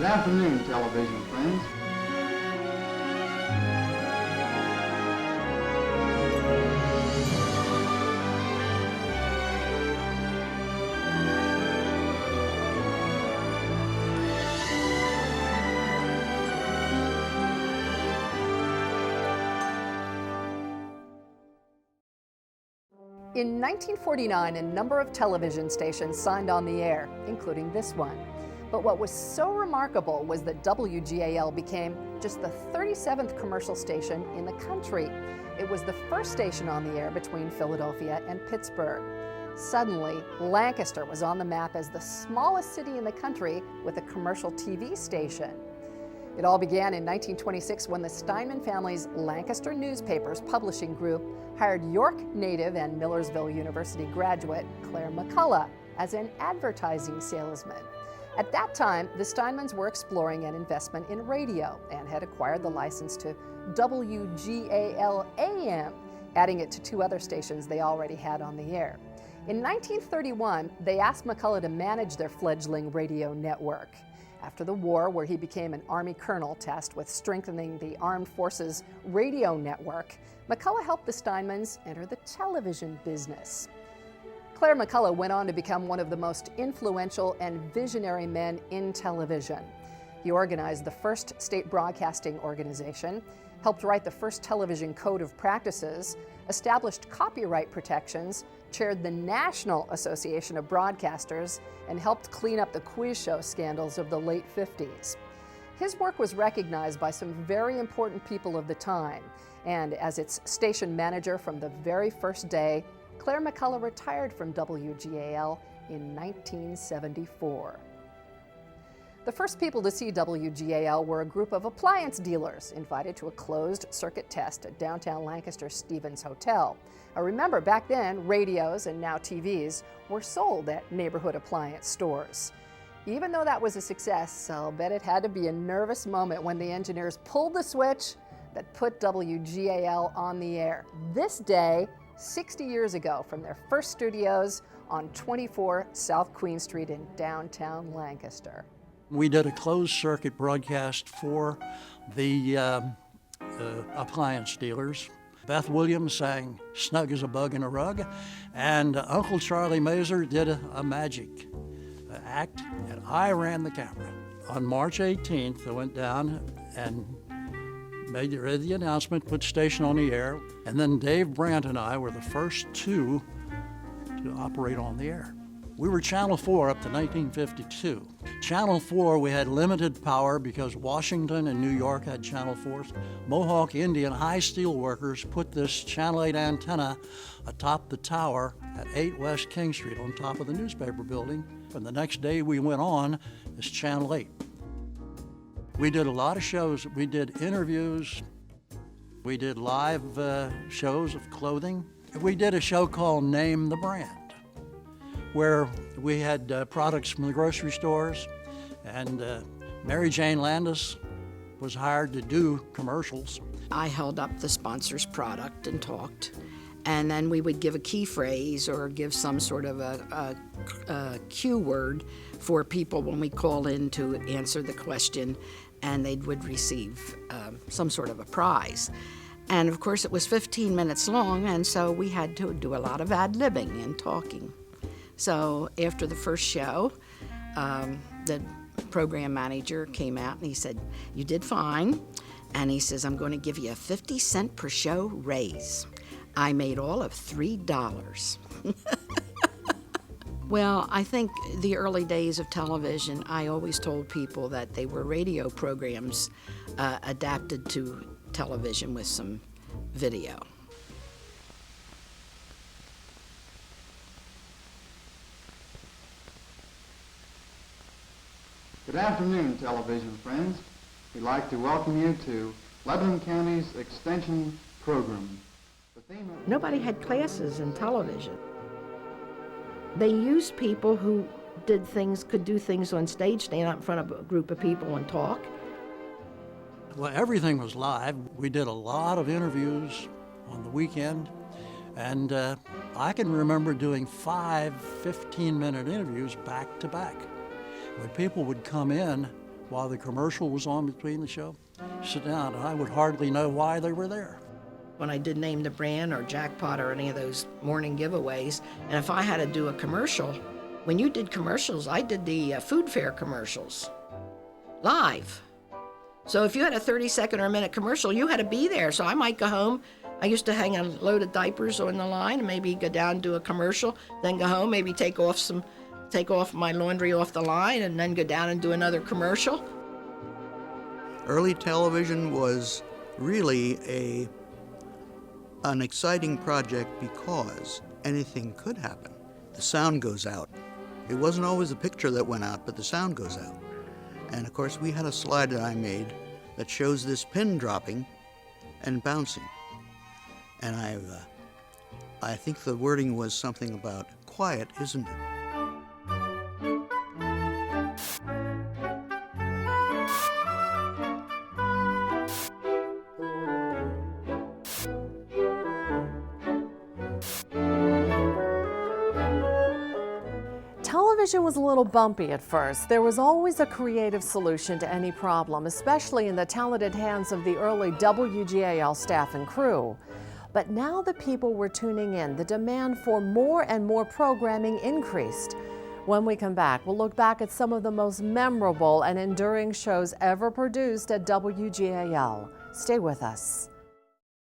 Good afternoon, television friends. In 1949, a number of television stations signed on the air, including this one. But what was so remarkable was that WGAL became just the 37th commercial station in the country. It was the first station on the air between Philadelphia and Pittsburgh. Suddenly, Lancaster was on the map as the smallest city in the country with a commercial TV station. It all began in 1926 when the Steinman family's Lancaster Newspapers publishing group hired York native and Millersville University graduate Claire McCullough as an advertising salesman. At that time, the Steinmans were exploring an investment in radio and had acquired the license to WGAL AM, adding it to two other stations they already had on the air. In 1931, they asked McCullough to manage their fledgling radio network. After the war, where he became an Army colonel tasked with strengthening the Armed Forces radio network, McCullough helped the Steinmans enter the television business. Claire McCullough went on to become one of the most influential and visionary men in television. He organized the first state broadcasting organization, helped write the first television code of practices, established copyright protections, chaired the National Association of Broadcasters, and helped clean up the quiz show scandals of the late 50s. His work was recognized by some very important people of the time, and as its station manager from the very first day, Claire McCullough retired from WGAL in 1974. The first people to see WGAL were a group of appliance dealers invited to a closed circuit test at downtown Lancaster's Stevens Hotel. Remember, back then, radios and now TVs were sold at neighborhood appliance stores. Even though that was a success, I'll bet it had to be a nervous moment when the engineers pulled the switch that put WGAL on the air. This day, 60 years ago, from their first studios on 24 South Queen Street in downtown Lancaster. We did a closed circuit broadcast for the appliance dealers. Beth Williams sang "Snug as a Bug in a Rug," and Uncle Charlie Mazer did a magic act, and I ran the camera. On March 18th, I went down and read the announcement, put station on the air, and then Dave Brandt and I were the first two to operate on the air. We were Channel 4 up to 1952. Channel 4, we had limited power because Washington and New York had Channel 4s. Mohawk Indian high steel workers put this Channel 8 antenna atop the tower at 8 West King Street on top of the newspaper building. And the next day we went on as Channel 8. We did a lot of shows. We did interviews. We did live shows of clothing. We did a show called Name the Brand, where we had products from the grocery stores, and Mary Jane Landis was hired to do commercials. I held up the sponsor's product and talked, and then we would give a key phrase or give some sort of a cue word for people when we call in to answer the question, and they would receive some sort of a prize. And of course it was 15 minutes long, and so we had to do a lot of ad-libbing and talking. So after the first show, the program manager came out and he said, "You did fine." And he says, "I'm going to give you a 50-cent per show raise." I made all of $3. Well, I think the early days of television, I always told people that they were radio programs adapted to television with some video. Good afternoon, television friends. We'd like to welcome you to Lebanon County's Extension program. The theme of Nobody had classes in television. They used people who could do things on stage, stand up in front of a group of people and talk. Well, everything was live. We did a lot of interviews on the weekend, and I can remember doing 5 15-minute interviews back to back. When people would come in, while the commercial was on between the show, sit down. I would hardly know why they were there. When I did Name the Brand or Jackpot or any of those morning giveaways, and if I had to do a commercial, when you did commercials, I did the food fair commercials live. So if you had a 30-second or a minute commercial, you had to be there. So I might go home. I used to hang a load of diapers on the line and maybe go down and do a commercial, then go home, maybe take off my laundry off the line and then go down and do another commercial. Early television was really an exciting project because anything could happen. The sound goes out. It wasn't always the picture that went out, but the sound goes out. And of course, we had a slide that I made that shows this pin dropping and bouncing. And I think the wording was something about quiet, isn't it? Television was a little bumpy at first. There was always a creative solution to any problem, especially in the talented hands of the early WGAL staff and crew. But now that people were tuning in, the demand for more and more programming increased. When we come back, we'll look back at some of the most memorable and enduring shows ever produced at WGAL. Stay with us.